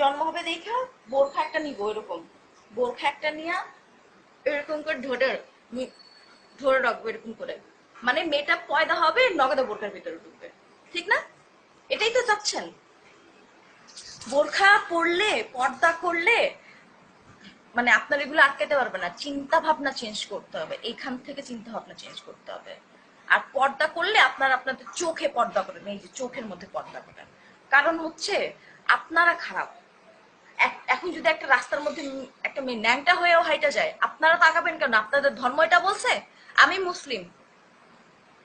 জন্ম হবে দেখা বোরখা একটা নিবো, এরকম বোরখা একটা নিয়ে এরকম করে ধরে ধরে রাখবো এরকম করে, মানে মেয়েটা পয়দা হবে নগদা বোরখার ভিতরে ঢুকবে, ঠিক না? এটাই তো চাচ্ছেন। বোরখা পরলে, পর্দা করলে মানে আপনার এগুলো আটকাতে পারবে না, চিন্তা ভাবনা চেঞ্জ করতে হবে, এইখান থেকে চিন্তা ভাবনা চেঞ্জ করতে হবে। আর পর্দা করলে আপনাদের চোখে পর্দা করেন, এই যে চোখের মধ্যে পর্দা করেন। কারণ হচ্ছে আপনারা খারাপ। এখন যদি একটা রাস্তার মধ্যে একটা মেয়ে ন্যাংটা হয়েও হাইটা যায়, আপনারা তাকাবেন কেন? আপনাদের ধর্ম এটা বলছে আমি মুসলিম,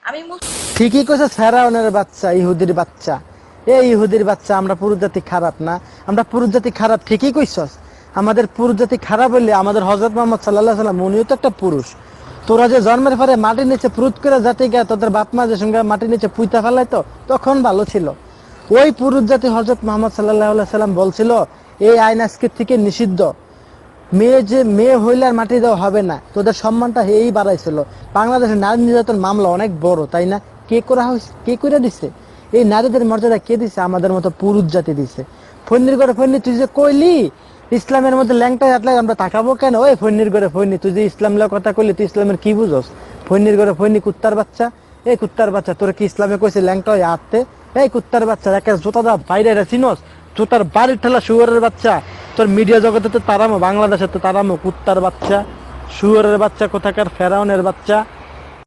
আমি মুসলিম। ঠিকই কইছে ফেরাউনের বাচ্চা, ইহুদির বাচ্চা। এই ইহুদির বাচ্চা, আমরা পুরুষ জাতি খারাপ না? আমরা পুরুষ জাতি খারাপ ঠিকই কইছস। আমাদের পুরুষ জাতি খারাপ হইলে আমাদের হযরত মুহাম্মদ সাল্লাল্লাহু আলাইহি সাল্লাম উনিও তো একটা পুরুষ। তোরা যে জন্মের পরে মাটির নিচে প্রুত করে জাতি গা তোদের বাপ মা যে সঙ্গে মাটির নিচে পুইতা ফেলাইতো, তখন ভালো ছিল। ওই পুরুষ জাতি হযরত মুহাম্মদ সাল্লাল্লাহু আলাইহি সাল্লাম বলছিল এই আইন আজকের থেকে নিষিদ্ধ। মেয়ে হইলে আর মাটি দেওয়া হবে না, তোদের সম্মানটা এই বাড়াইছিল। বাংলাদেশের নারী নির্যাতন মামলা অনেক বড়, তাই না? কে করে দিছে এই নারীদের মর্যাদা? কে দিছে? আমাদের মতো পুরুষ জাতি দিছে। ফন্নির ঘরে ফন্নি, তুই যে কইলি ইসলামের মধ্যে ল্যাংটা হাঁটলে আমরা তাকাবো কেন? ওই ফন্নির ঘরে ফন্নি, তুই যে ইসলাম কথা কইলি, তুই ইসলামের কি বুঝোস? ফন্নির ঘরে ফন্নি, কুত্তার বাচ্চা। এই কুত্তার বাচ্চা, তোর কি ইসলামে কইছে ল্যাংটা হয়ে হাঁটতে? এই কুত্তার বাচ্চা, একটা জোতা দা বাইরে চিনস? জোতার বাড়ির ঠেলা শুয়ারের বাচ্চা। তোর মিডিয়া জগতে তো তারামো, বাংলাদেশে তো তারামো, কুত্তার বাচ্চা, শুয়ারের বাচ্চা কোথাকার, ফেরাউনের বাচ্চা।